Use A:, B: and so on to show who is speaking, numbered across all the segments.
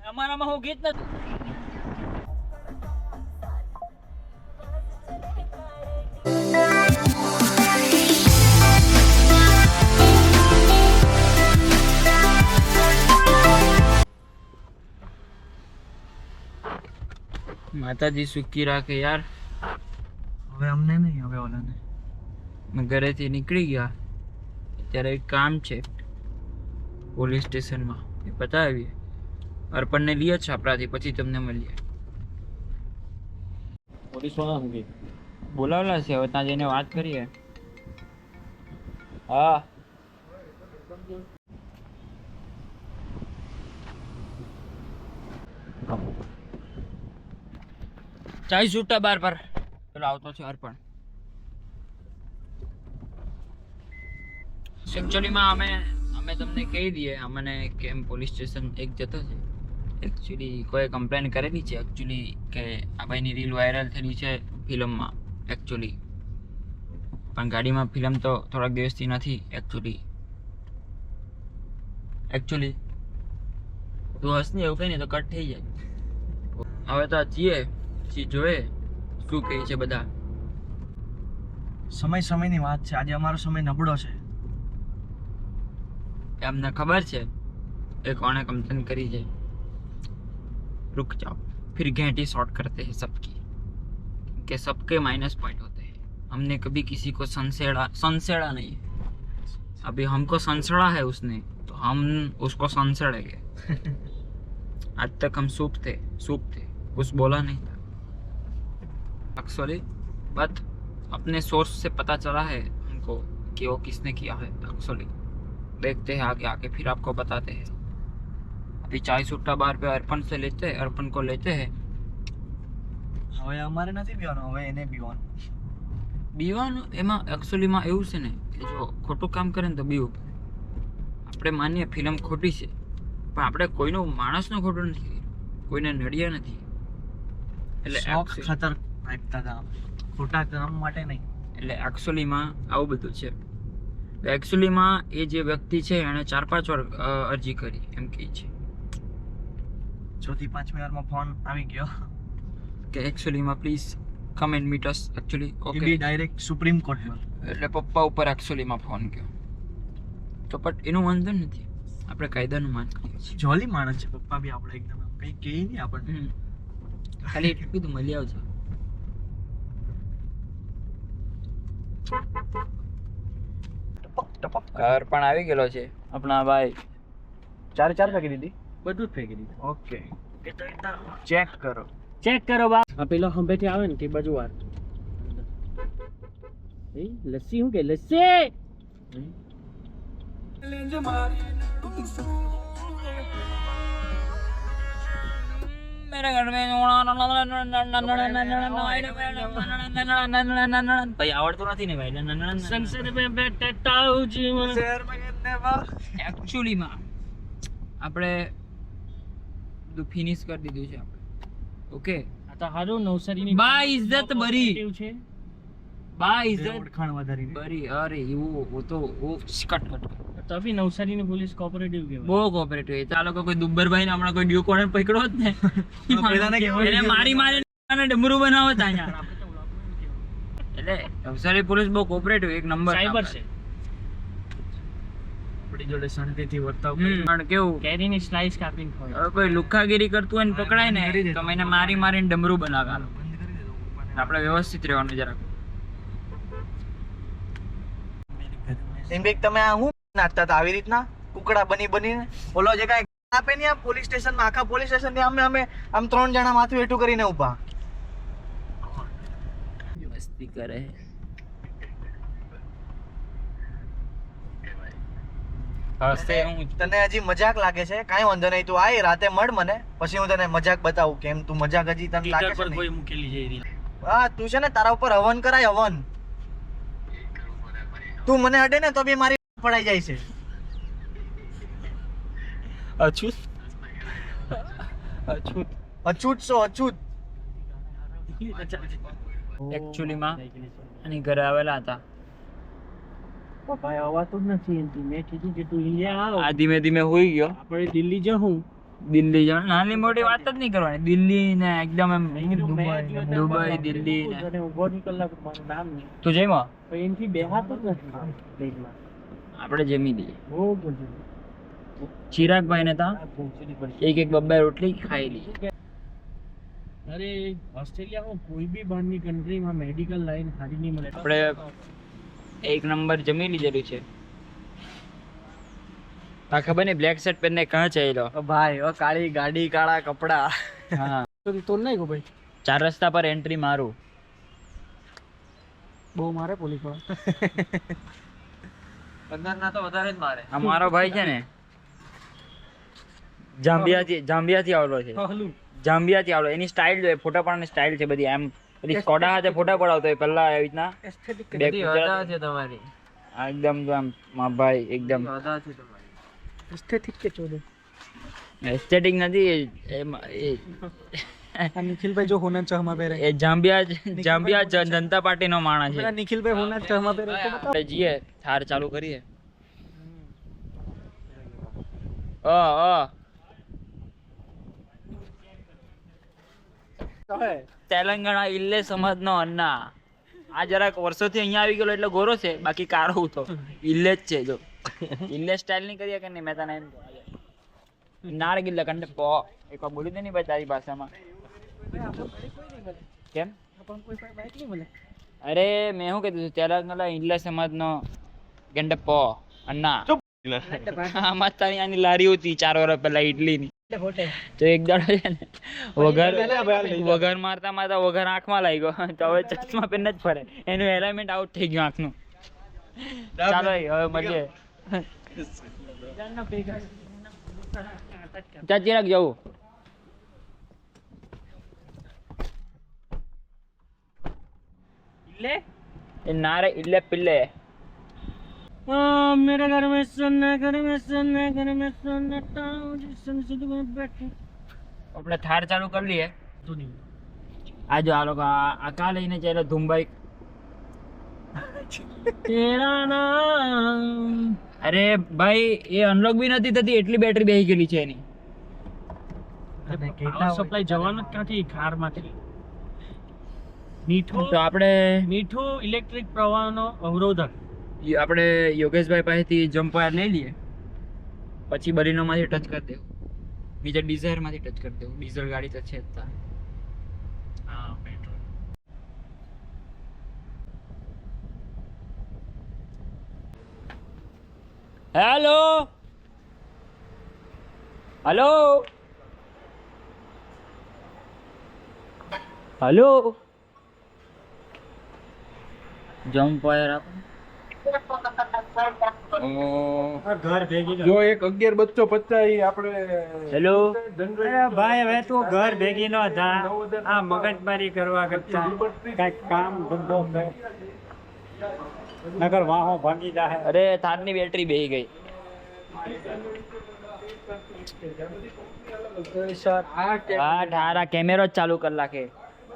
A: અમારામાં હું ગીત નથી. માતાજી સુખી રાખે યાર.
B: હવે અમને નહીં, હવે ઓલાને.
A: મેં ઘરેથી નીકળી ગયા. અત્યારે એક કામ છે પોલીસ સ્ટેશનમાં, એ બતાવીએ. અર્પણને લઈએ છાપરાથી, પછી તમને મળીએ.
B: પોલીસ વાળા હું કે
A: બોલાવેલા છે, હવે ત્યાં જઈને વાત કરીએ. હા ચાઈ છૂટા બાર પર પેલો આવતો છે અર્પણ. એકચ્યુઅલીમાં અમે તમને કહી દઈએ, અમને કેમ પોલીસ સ્ટેશન એક જતો છે. એકચ્યુઅલી કોઈ કમ્પ્લેન કરેલી છે એકચ્યુઅલી કે આ ભાઈની રીલ વાયરલ થયેલી છે ફિલ્મમાં એકચ્યુઅલી, પણ ગાડીમાં ફિલ્મ તો થોડાક દિવસથી નથી એકચ્યુઅલી તું હસ ને એવું કઈ ને તો કટ થઈ જાય. હવે તો જીએ જોઈએ શું કહે છે બધા.
B: સમયની વાત છે, આજે અમારો સમય નબળો છે.
A: અમને ખબર છે એ કોણે કમ્પ્લેન કરી છે. रुक जाओ, फिर घंटी शॉर्ट करते हैं सबकी, क्योंकि सबके माइनस पॉइंट होते हैं. हमने कभी किसी को संसेड़ा नहीं. अभी हमको संसड़ा है उसने, तो हम उसको संसड़ेंगे. आज तक हम सूप थे, कुछ बोला नहीं था. एक्चुअली बट अपने सोर्स से पता चला है हमको कि वो किसने किया है. एक्चुअली देखते हैं आगे फिर आपको बताते हैं. अभी चाय सुट्टा बार पे अर्पण से लेते हैं, अर्पण को लेते हैं.
B: હવે અમારે નથી પીવાનું, હવે એને
A: બીવાનું એમાં એકચ્યુઅલીમાં એવું છે ને કે જો ખોટું કામ કરે ને તો બીવું. આપણે માનીએ ફિલ્મ ખોટી છે, પણ આપણે કોઈનો માણસનો ખોટો નથી, કોઈને નડ્યા નથી. એટલે
B: ખાતર આપતા હતા, ખોટા કામ માટે નહીં.
A: એટલે એકચ્યુઅલીમાં આવું બધું છે. એકચ્યુઅલીમાં એ જે વ્યક્તિ છે એણે 4-5 વાર અરજી કરી એમ કહે છે.
B: ચોથી 5મી વારમાં ફોન આવી ગયો
A: કે એકચ્યુઅલીમાં please come and meet us. Actually okay,
B: direct supreme કોર્ટમાં.
A: એટલે પપ્પા ઉપર એકચ્યુઅલીમાં ફોન ગયો. તો બટ એનું વાંધો નથી, આપણે કાયદાનું માન કરીએ છીએ.
B: જોલી માણસ છે પપ્પા બી, આપણે એકદમ કંઈ કહે નહીં આપણને.
A: ખાલી એટલું કીધું મળી આવજો. ઘર પણ આવી ગયેલો છે આપણા ભાઈ.
B: ચાર ફેંકી દીધી,
A: બધું જ ફેંકી દીધું.
B: ઓકે ચેક કરો
A: બા.
C: આ પેલો હંભેથી આવે ને તે બાજુ વાર લસ્સી શું કે લસ્સી
A: मेरे घर में ભાઈ આવડતું નથી ને ભાઈ.
C: સંસદ में बैठता हूँ जीवन
A: એકચ્યુઅલીમાં આપણે બધું ફિનિશ કરી દીધું છે આપણે. ઓકે,
C: આ તો હારું નવસારીની
A: બા ઇજ્જત બરી,
C: છે
A: બા ઇજ્જત
B: ઓળખાણ વધારી
A: બરી. અરે એવું વો તો વો કટ
C: તો બી નવસારીની પોલીસ કોઓપરેટિવ કહેવાય,
A: બહુ કોઓપરેટિવ. આ લોકો કોઈ દુબ્બરભાઈ ને હમણાં કોઈ ડ્યુ કોને પકડો જ ને, એને મારી ડમરું બનાવો અહીંયા. એટલે નવસારી પોલીસ બહુ કોઓપરેટિવ, એક નંબર
C: સાયબર છે.
B: આપણી જોડે શાંતિથી વર્તાવ.
A: પણ કેવું
C: કેરીની સ્લાઇસ કાપીને ખવાય.
A: હવે કોઈ લુખાગીરી કરતું હોય ને પકડાય ને તો એને મારીને ડમરું બનાવવાનું. આપણે વ્યવસ્થિત રહેવાનું જરાક.
B: તમે આ હું નાચતા હતા આવી રીતના કુકડા બનીને? ઓલો જે કાંઈ આપે ને આ પોલીસ સ્ટેશનમાં, આખા પોલીસ સ્ટેશન ની અમે આમ 3 જણા માથું હેઠું કરીને ઊભા.
A: મસ્તી કરે.
B: તને હજી મજાક લાગે છે? કાંઈ વાંધો નહીં, તું આય રાતે મળ મને, પછી હું તને મજાક બતાવું કેમ તું મજાક હજી તને લાગે છે.
C: કોઈ મૂકેલી છે રીલ.
B: હા, તું છે ને તારા ઉપર હવન કરાય, હવન. તું મને અડે ને તો બી મારી પડાઈ જાય છે.
C: અછૂત
B: અછૂત છો, અછૂત.
A: એકચ્યુઅલીમાં અને ઘરે આવેલા હતા.
C: ભાઈ અવાતું જ નથી એનથી. મેં કીધું કે તું ઇન્ડિયા આવ,
A: આ ધીમે ધીમે હોઈ ગયો.
C: આપણે દિલ્હી જવું.
A: દિલ્હી જવાનું નાની મોટી વાત જ નહીં કરવાની. દિલ્હી ને એકદમ એમ
C: દુબઈ,
A: દુબઈ, દિલ્હી ને
C: અને ઉભો નહીં કલાક મારું નામ નહીં.
A: તું જઈમાં
C: પણ એનથી બેહાતું જ નથી પ્લેનમાં.
A: આપણે જમી લઈએ.
C: બહુ બધું.
A: ચિરાગભાઈ ને તા
C: આ પહોંચેલી પડી.
A: એક બબ્બે રોટલી ખાઈ લઈએ.
C: અરે ઓસ્ટ્રેલિયામાં કોઈ બી બહારની કન્ટ્રીમાં મેડિકલ લાઈન સારી નહીં મળે.
A: આપણે એક નંબર જમી લીધેલું છે. આ ખબર નહીં બ્લેક શર્ટ પહેરને કાં ચાલ્યો.
B: ભાઈ ઓ કાળી ગાડી કાળા કપડા.
A: હા
C: તો નહીં ગો ભાઈ,
A: 4 રસ્તા પર એન્ટ્રી મારું.
C: બહુ મારે પોલીસ વાળા.
B: ના તો વધારે જ મારે.
A: આ મારો ભાઈ છે ને જાંબિયાથી આવેલો છે. જાંબિયાથી આવેલો. એની સ્ટાઇલ જોઈએ, ફોટા પાડવાની સ્ટાઇલ છે બધી. એમ બધી સ્કોડા સાથે ફોટા પડાવતો હોય પહેલા આવી રીતના.
B: બધી અદા છે તમારી.
A: આ એકદમ તો આમ મા ભાઈ એકદમ
B: અદા છે તમારી.
C: એસ્થેટિક કે ચોદે.
A: એસ્થેટિક નથી
C: આ નિખિલભાઈ જો હોના ચહમા પહેરે.
A: એ જાંબિયા જનતા પાર્ટીનો માણસ છે.
C: નિખિલભાઈ હોના ચહમા પહેરે તો બતાવો.
A: આપણે જઈએ થાર ચાલુ કરીએ. તેલંગાણા ઇલ્લે સમાજનો અન્ના. આ જરાક વર્ષોથી અહીંયા આવી ગયેલો એટલે ગોરો છે, બાકી કાળો હતો. ઇલ્લે જ છે. જો ઇલ્લે સ્ટાઇલ નહીં કરીએ કે નહીં, મેં તને એમ નાળ ગિલ્લા કંડે પો એક વાર બોલી દે નહીં ભાઈ તારી ભાષામાં. કેમ? અરે મેં શું કીધું છું, તેલંગાણા ઇલ્લે સમાજનો ગંડે પો અન્ના. આમાં તારી આની લારી હતી 4 વર્ષ પહેલા ઇડલીની. તો એક દાડો છે ને વગર મારતા વગર આંખમાં લાગી ગયો. તો હવે ચશ્મા પહેરને જ ફરે. એનું એલાઇનમેન્ટ આઉટ થઈ ગયું આંખનું. ચાલો હવે મળીએ. ચાલ ચિરાગ જવું. એ ના રે ઇલ્લે પિલ્લે.
C: मेरे घर में सोना घर में सोना घर में सोना ताऊ जिसन सुध में बैठे.
A: આપણે થાર ચાલુ કરી લઈએ.
C: તું નહીં.
A: આ જો આ લોકો આ કા લઈને ચાલ્યો ધુંબાઈ.
C: તેરા નામ.
A: અરે ભાઈ એ અનલોક બી નથી થતી એટલી બેટરી બેહી ગયેલી છે એની.
C: પાવર સપ્લાય જવાનું જ ક્યાંથી? ખારમાંથી. મીઠું
A: તો આપણે
C: ઇલેક્ટ્રિક પ્રવાહનો અવરોધક.
A: આપણે યોગેશભાઈ પાસેથી જમ્પ વાયર લઈ લઈએ, પછી બલિનોમાંથી ટચ કરી દેવું, બીજા ડિઝાયરમાંથી ટચ કરી દેવું. ડીઝલ ગાડી તો છે જ તા.
C: હા, petrol.
A: Hello hello hello jump wire આપો.
C: ઘર ભેગી
D: જો એક 11 બચ્ચો 50 આપણે
A: હેલો
C: અરે ભાઈ હવે તું ઘર ભેગી નો થા. આ મગજમારી કરવા કરતા કઈક કામ ધંધો કર. નગર વાહો ભાગી જાય.
A: અરે થારની બેટરી બેહી ગઈ. હા ઠારા કેમેરો જ ચાલુ કરી નાખે.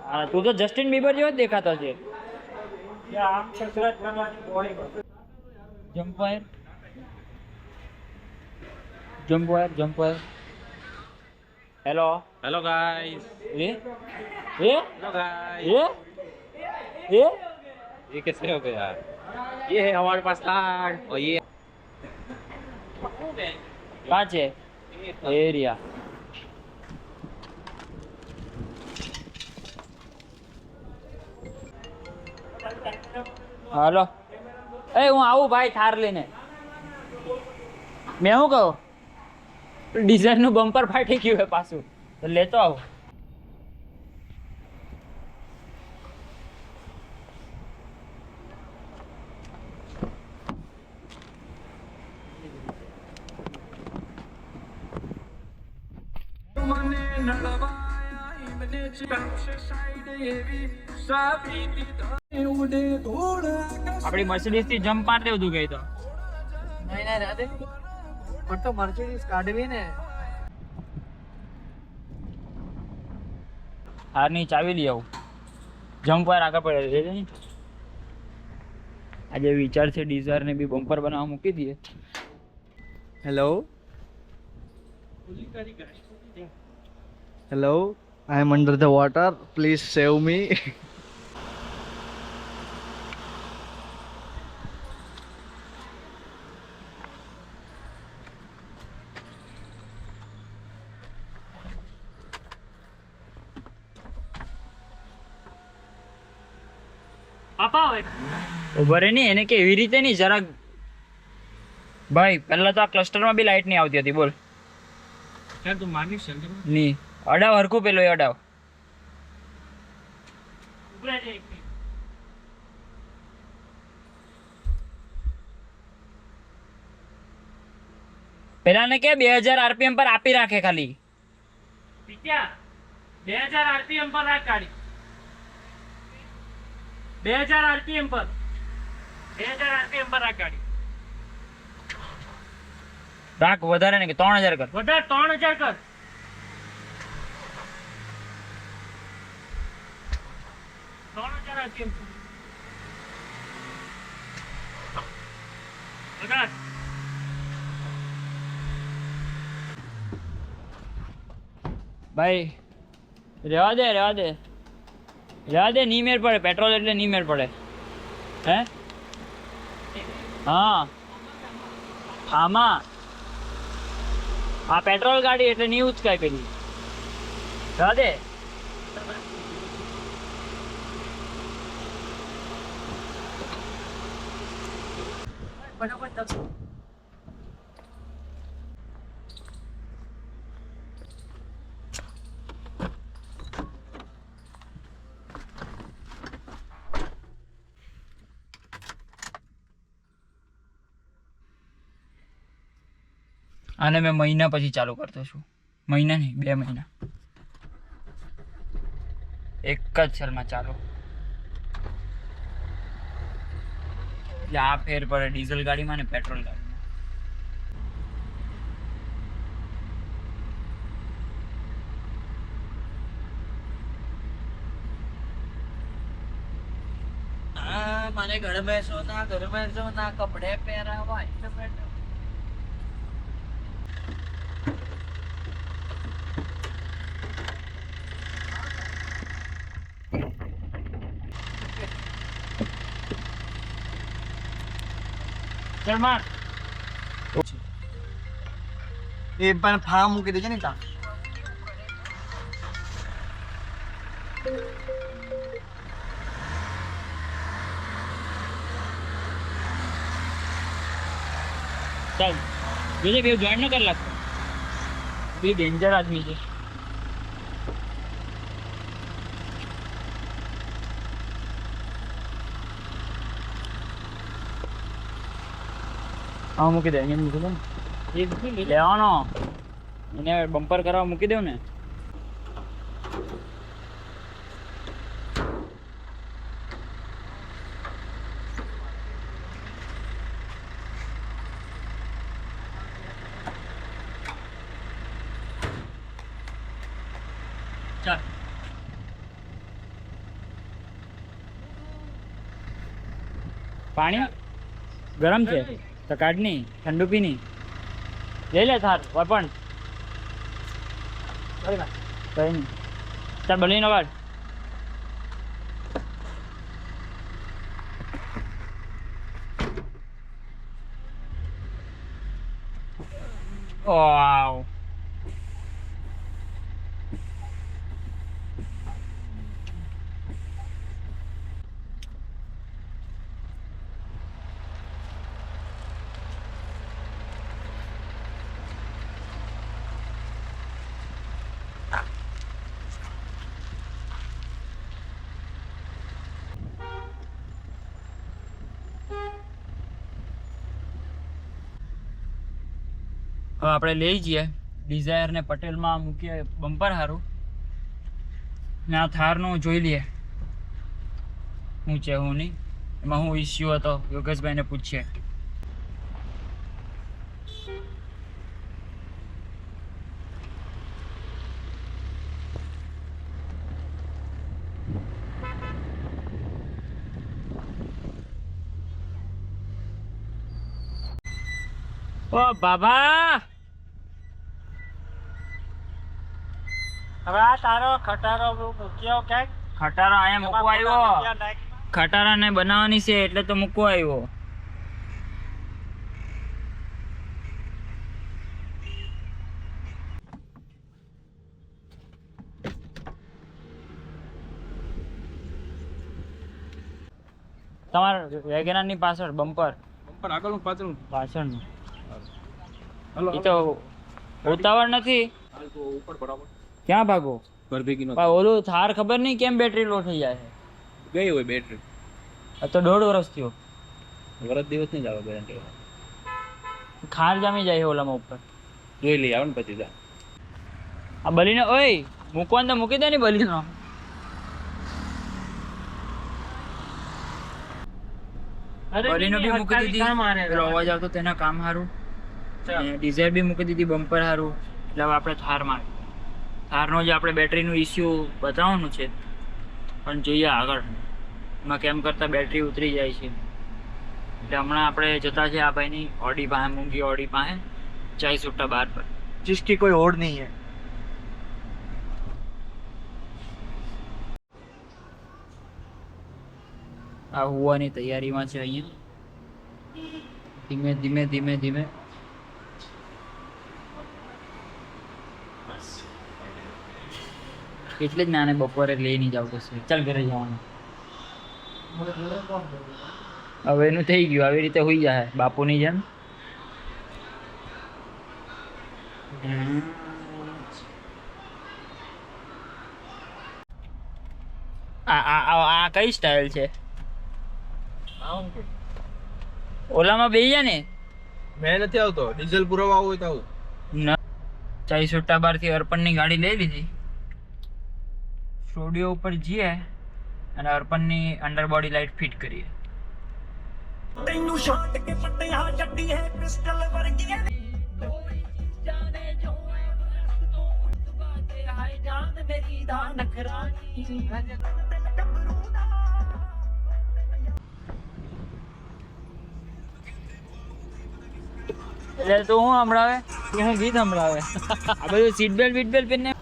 A: હા, તું તો જસ્ટિન બીબર જેવો જ દેખાતો છે.
C: આમ કસરત કરવાની body.
A: Jump wire jump wire jump wire. Hello
D: hello guys
A: એ
D: हेलो गाइस
A: એ
D: ये कैसे हो गया ये है हमारे पास कार्ड और ये
A: कहाँ છે એરિયા. હાલો એ હું આવું ભાઈ થાર લઈને. મેં શું કહું ડીઝલનું બમ્પર ફાટી ગયું હે પાછું, તો લેતો આવું. આપણી મર્સિડીઝ થી જમ્પ માર દેવું તું ગઈ તો.
B: નહીં નહીં રાધે પણ તો મર્સિડીઝ કાઢવી ને.
A: હારની ચાવી લઈ આવું. જમ્પ વાર આગળ પડે છે ને આજે વિચાર છે ડિઝાયર ને બી બમ્પર બનાવવા મૂકી દઈએ.
B: Hello hello I am under the water, please save me.
A: ઉભો રે નહીં એને કે એવી રીતે નહીં જરાક ભાઈ પહેલા તો આ ક્લસ્ટરમાં બી લાઈટ નહીં આવતી હતી બોલ નહીં અડાવ હરખું પેલો એ અડાવ પેલા ને કે 2000 RPM પર આપી રાખે ખાલી
C: 2000 RPM પર રાખ ગાડી. 2000 RPM પર 2000 RPM પર રાખ ગાડી.
A: રાખ વધારે ને કે 3000 કર
C: વધારે 3000 કર. 3000 RPM વધારે.
A: ભાઈ રહેવા દે નહીં મેળ પડે પેટ્રોલ એટલે નહીં મેળ પડે હે હા આમાં આ પેટ્રોલ ગાડી એટલે નહીં ઉચકાય પેલી રહેવા દે આને મેં મહિના પછી ચાલુ કરતો છું મહિના નહીં 2 મહિના એક જ છલમાં ચાલુ એટલે આ ફેર પડે ડીઝલ ગાડીમાં ને પેટ્રોલ ગાડીમાં
B: મને घर में सोना कपड़े पहरावा
C: ચલ માર.
B: એ પણ ફાર્મ મૂકી દેજે ને ત્યાં.
A: ચાલ જોજે બે જોઈન ન કર લાગતો બે ડેન્જર આદમી છે હા મૂકી દે અહીંયા મૂકી દે ને લેવાનો એને બમ્પર કરાવવા મૂકી દઉં ને ચાલ પાણી ગરમ છે તો કાઢ નહીં ઠંડુ પી નહીં લઈ લે થાર વપન કઈ નહીં ચાલ બલીનો વાળ વાવ હવે આપણે લઈ જઈએ ડિઝાયર ને પટેલમાં મૂકીએ બમ્પર સારું ને આ થારનું જોઈ લઈએ હું છે હું નહીં એમાં હું ઇસ્યુ હતો યોગેશભાઈને પૂછીએ ઓ બાબા,
C: હવે આ તારો ખટારો મૂક્યો ક્યાંક
A: ખટારો અહીંયા મૂકવા આવ્યો. ખટારાને બનાવવાની છે એટલે તો મૂકવા આવ્યો. તમારા વેગેનાર ની પાછળ બમ્પર
D: પણ આગળનું પાછળનું
A: પાછળનું
D: હલો
A: એ તો ઉતાવળ નથી.
D: હાલ તો ઉપર બરાબર
A: ક્યાં ભાગો?
D: ઘર ભેગી નો
A: પણ ઓલું થાર ખબર નહીં કેમ બેટરી લો થઈ જાય છે.
D: ગઈ હોય બેટરી
A: આ તો 1.5 વર્ષ થયો.
D: વરસ દિવસ નહીં જ આવે ગેરંટી
A: ખાર જામી જાય છે ઓલામાં ઉપર.
D: જોઈ લઈએ આવે ને પછી જા
A: આ બલીને ઓય મૂકવાનું તો મૂકી દે ને બલીનો. બલીનો બી મૂકી દીધી. પેલો અવાજ આવતો તેના કામ સારું. ડીઝલ બી મૂકી દીધી બમ્પર સારું. એટલે હવે આપણે થારમાં થારનો જે આપણે બેટરીનું ઇસ્યુ બતાવવાનું છે પણ જોઈએ આગળ એમાં કેમ કરતાં બેટરી ઉતરી જાય છે. એટલે હમણાં આપણે જતા છે આ ભાઈની ઓડી પાસે, મૂંગી ઓડી પાસે 40/12 પર.
B: जिसकी कोई होड़ नहीं है.
A: આ હોવાની તૈયારીમાં છે અહીંયા. ધીમે ધીમે ધીમે ધીમે એટલે જ નાને બપોરે લઈને જાવ પછી ચાલ ઘરે જવાનું. હવે એનું થઈ ગયું આવી રીતે હોઈ જાય બાપુની જેમ. આ કઈ સ્ટાઇલ છે? ઓલામાં બેસી જા ને.
D: મેં નથી આવતો ડીઝલ પુરાવા હોય તો આવું.
A: 40/12 થી અર્પણની ગાડી લઈ લીધી. સ્ટુડિયો ઉપર જઈએ અને અર્પણની અંડર બોડી લાઇટ ફિટ કરીએ.
E: ਤੈਨੂੰ ਛੱਡ ਕੇ ਪੱਟਿਆ ਜੱਟੀ ਹੈ ਪਿਸਟਲ ਵਰਗੀ ਜਾਣੇ ਜੋ ਐਵਰੈਸਟ ਤੋਂ ਉੱਤਵਾ ਕੇ ਹਾਈ ਜਾਨ ਮੇਰੀ ਦਾ ਨਖਰਾਨੀ
A: એટલે તો હું સંભળાવે કે હું ગીત સંભળાવે? આ બધું સીટ બેલ્ટ પહેરીને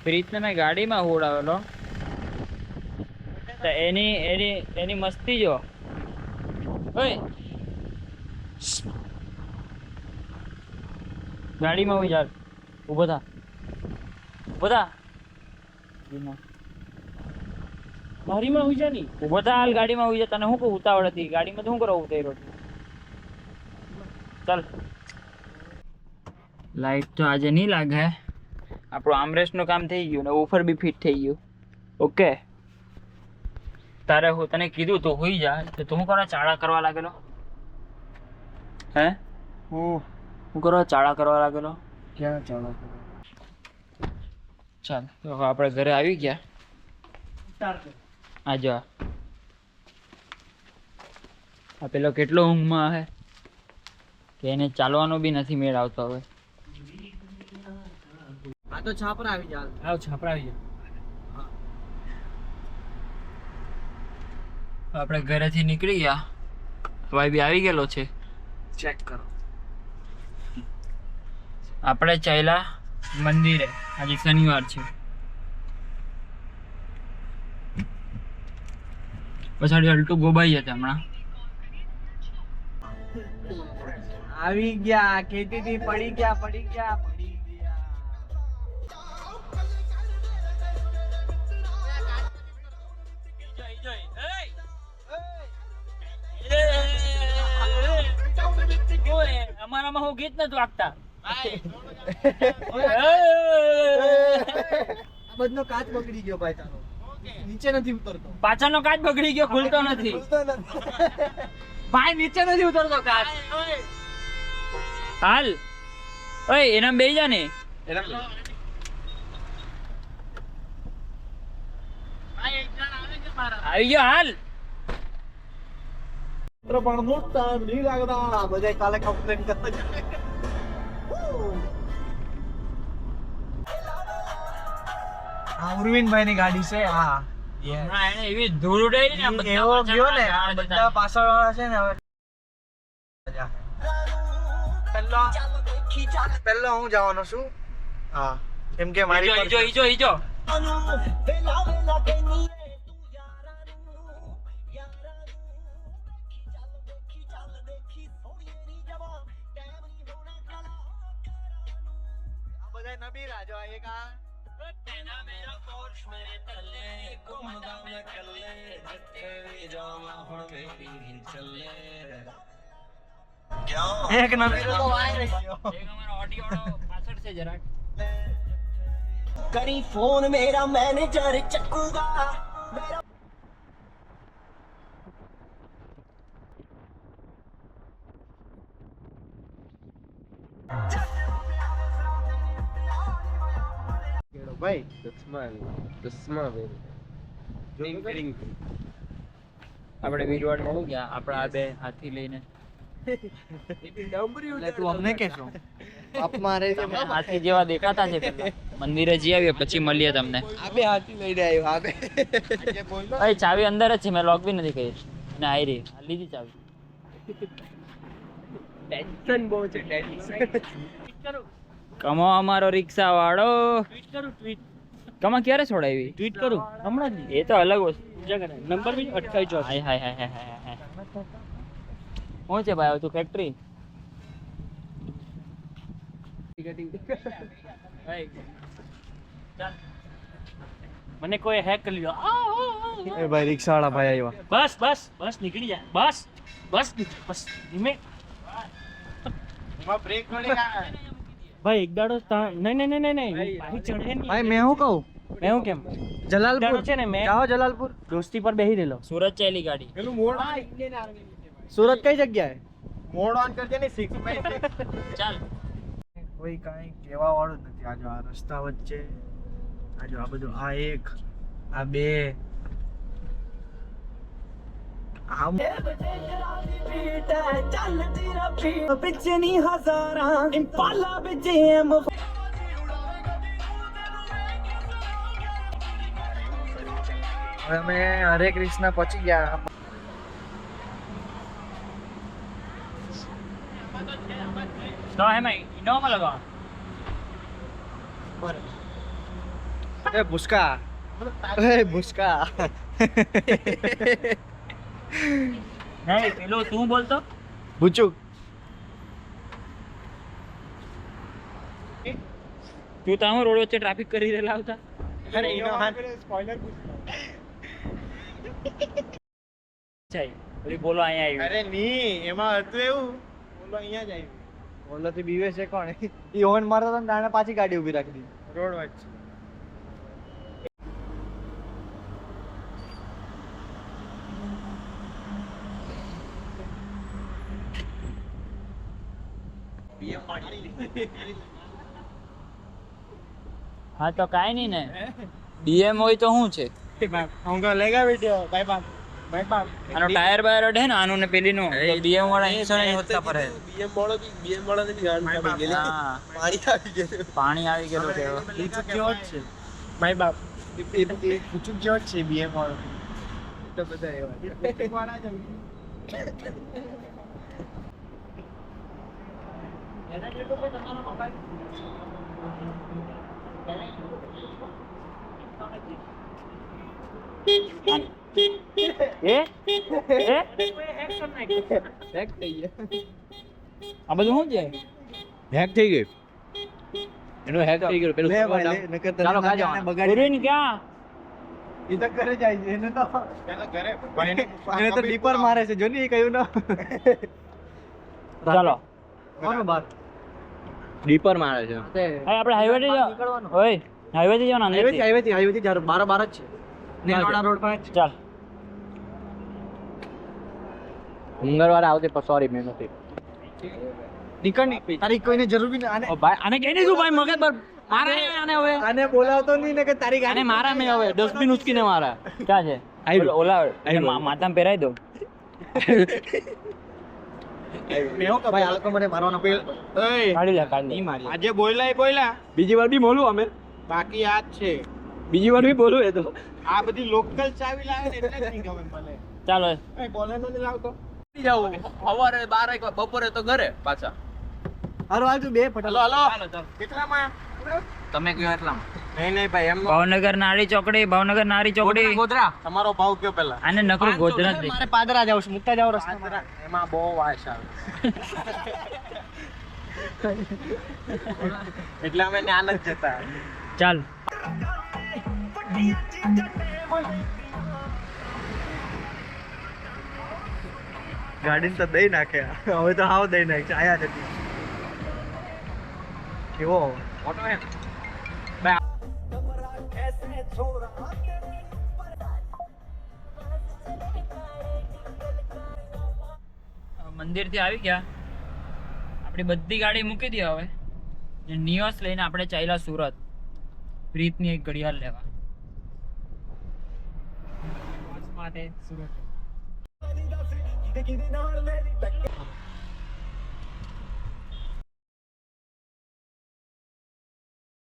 A: પ્રીતને મેં ગાડીમાં ઉડાવેલો તો એની મસ્તી જો. ઓય ગાડીમાં હોય યાર, ઊભો થા
C: મારીમાં હોય છે ની
A: ઊભો થા હાલ ગાડીમાં હોય જા. તને શું કહું ઉતાવળ હતી ગાડીમાં તો શું કરવા ઉતાર્યો? ચાલ લાઈટ તો આજે નહીં લાગે. આપણું આમરેસ્ટનું કામ થઈ ગયું ને ઓફર બી ફિટ થઈ ગયું. ઓકે તારે હું તને કીધું તો હોઈ જા તો તું શું કરવા ચાળા કરવા લાગેલો? હે હું કરવા ચાળા કરવા લાગેલો?
B: क्या चला?
A: ચાલ તો હવે આપણે ઘરે આવી ગયા. આ જો આ પેલો કેટલો ઊંઘમાં હે કે એને ચાલવાનો બી નથી મેળ આવતો. હવે
B: આ તો છાપરા આવી જાય.
A: આવ છાપરા આવી જાય. આપણે ઘરેથી નીકળી ગયા. ભાઈ બી આવી ગયેલો છે.
B: ચેક કરો.
A: આપણે ચાલ્યા મંદિરે. આજે શનિવાર છે. પછાડી અલ્ટુ ગોબાઈ હતા હમણાં.
B: આવી ગયા. કહેતી હતી પડી ગયા પડી ગયા પડી ગયા.
A: અમારામાં હું ગીત નથી વાગતા.
B: આ બધો કાચ બગડી ગયો ભાઈ તારો. નીચે નથી ઉતરતો.
A: પાછળનો કાચ બગડી ગયો, ખુલતો નથી. ભાઈ નીચે નથી ઉતરતો કાચ. હાલ ઓય એના બેહી જા ને. આવી ગયો હાલ.
B: પણ મોટા નહીં લાગતા બધા કાલે કમ્પ્લેન કરતા જાય. આ ઉર્વિનભાઈ ની ગાડી છે. હા
A: હમણાં એને એવી ધૂળ ઉડાડી ને, બધા
B: એવો
A: પાછળ
B: ગયો ને
A: વાળા
B: આ બધા પાછળ વાળા છે ને હવે પહેલા હું જવાનો છું. હા કેમ કે મારી
A: ઈજો,
B: પર
A: ઈજો, ઈજો.
B: આ બધા નબીરા જો આ એક આ એક નબીરો તો વાય રહી ગયો.
A: એક અમારો ઓડિયો વાળો પાછળ છે જરાક.
E: करी फोन मेरा मैनेजर चकूगा
B: ભાઈ
A: આપણે વીરવાડ મળી ગયા, આપણા આ બે હાથી લઈને.
B: એટલે તું અમને કેશો બાપ મારે છે.
A: તમે હાથી જેવા દેખાતા છે પેલા. મંદિરે જઈ આવીએ પછી મળીએ તમને.
B: આબે હાથી લઈને આવ્યો આબે
A: ભાઈ ચાવી અંદર જ છે, મેં લોક બી નથી કરી. અને આઈ રહી, આ લીધી ચાવી.
B: ટેન્શન બહુ છે ટેન્શન.
A: કમો અમારો રિક્ષા વાળો. કમા ક્યારે છોડાવી?
C: ટ્વીટ કરું હમણાં જ.
A: એ તો અલગ વસ્તુ.
C: નંબર બી 28
A: હાય હાય હાય હાય હાય. શું છે ભાઈ, તું ફેક્ટરી?
C: મને કોઈ હેક કરી લ્યો.
B: એ ભાઈ રિક્ષા વાળા ભાઈ આવ્યા.
C: બસ બસ બસ નીકળી જા. બસ બસ બસ ધીમે.
B: એમાં બ્રેક પડેગા.
C: ભાઈ એક દાડો નહીં નહીં નહીં નહીં ભાઈ ચડે નહીં.
B: ભાઈ મેં હું કહું
C: મેં હું કેમ
B: જલાલપુર
C: દાડો છે ને મેં
B: જાઓ જલાલપુર.
C: દોસ્તી પર બેહી રહેલો.
A: સુરત ચાલી ગાડી.
B: પેલું મોડ સુરત કઈ જગ્યાએ? મોડ ઓન કરજે ને 6x6.
A: ચાલ.
B: કોઈ કાંઈ કહેવા વાળું જ નથી. આ જો આ રસ્તા વચ્ચે આ જો આ બધું આ એક આ બે આમ
E: पिछनी हजारा इम्पाला बिचे हम
B: હવે અમે હરે કૃષ્ણ પહોંચી ગયા.
A: તો એમાં ઇનોવા લગાવ.
B: એ ભૂસકા એ ભૂસકા
A: નહીં પેલો તું બોલતો.
B: ભૂચુક
A: તું તો હું રોડ વચ્ચે ટ્રાફિક કરી રહેલા આવતા.
B: અરે ઇનોવા
A: ચાઈ ઓલી બોલો અહીંયા આવી.
B: અરે ની એમાં હતું એવું બોલો અહીંયા જ આવ્યું. બોલો થી બીવે છે કોણ? ઈ હોર્ન મારતો તો દાણે પાછી ગાડી ઊભી રાખી દીધી રોડ વચ્ચે.
A: હા તો કાઈ નહીં ને, ડીએમ હોય તો શું છે?
B: ઉંગા લેગા video bye bye bye bye.
A: આનો ટાયર બાયર અડે ને આનું ને પેલીનું, તો ડીએમ વાળા ઇન્સ્યોરન્સ હોતા પર.
B: બીએમ વાળા ની ગાડી આવી ગઈ.
A: હા
B: પાણી આવી ગયું.
A: પાણી આવી ગયેલું છે.
B: પૂછુક જેવો જ છે બાય બાપ. એ પૂછુક જેવો જ છે બીએમ વાળો. તો બધા એવા વાળા જ
A: આ બધું શું છે?
D: હેક થઈ ગયું. એનો હેક થઈ ગયો. પેલું
A: ચાલો ખાજો. ગુરુન ક્યાં?
B: ઈ તો ઘરે જાય છે એને તો ઘરે ભાઈને એને તો ડીપર મારે છે જો ને ઈ કહ્યું ના.
A: ચાલો
B: કોનો બાર
D: ડીપર મારે છે.
A: આપણે હાઈવે થી જવાનું. ઓય હાઈવે થી જવાનું અંદર.
B: હાઈવે થી બાર બાર જ છે. નેનાળા રોડ પર જ છે.
A: ચાલ.
D: મંગળવારે આવતે પણ સોરી મેં નથી.
B: નીકળ ની તારી કોઈને જરૂર બી આને
C: ભાઈ આને કહી દીધું ભાઈ મગજ પર મારા આને હવે
B: આને બોલાવતો નહીં ને કે તારી
C: આને
B: ગાડી
C: મારા મેં હવે ડસ્ટબિન ઉચકીને મારા.
A: ક્યાં છે? ઓલા માથામાં પહેરાઈ દો.
B: ભાઈ આ લોકો મને મારવાનો
A: કાઢી લે, કાઢી લે.
F: આજે બોલ્યા
D: બીજી વાર બી બોલું અમે,
F: બાકી યાદ છે
D: બીજી વાર બી બોલું એ તો.
F: આ બધી લોકલ ચાવી લાવે ને એટલે જ નહીં ગમે મને
A: ચાલો
F: એ બોલે નથી લાવતો
D: જાવું સવારે 12 બપોરે તો ઘરે પાછા.
B: હાલો હાલ તું બે ફટાફટ.
F: હલો કેટલામાં
D: તમે કયો એટલામાં
F: નહીં ભાઈ એમ
A: ભાવનગર નારી ચોકડી, ભાવનગર નારી ચોકડી.
D: ગોધરા
F: તમારો ભાવ કયો પેલા
A: આને નકરું ગોધરા જ દે.
B: મારે પાદરા જાવ છું, મુક્તા જાવ રસ્તા.
F: એમાં બહુ વાસ આવે એટલે અમે ત્યાં જ જતા
A: ચાલ
B: ગાડી તો દઈ નાખે, હવે તો હાવ દઈ નાખે. આયા નથી કેવો
F: મોટો હે
A: મંદિર થી આવી ગયા. આપણી બધી ગાડી મૂકી દી હવે. નિયોસ લઈને આપણે ચાલ્યા સુરત પ્રીતની એક ઘડિયાળ લેવા. માટે સુરત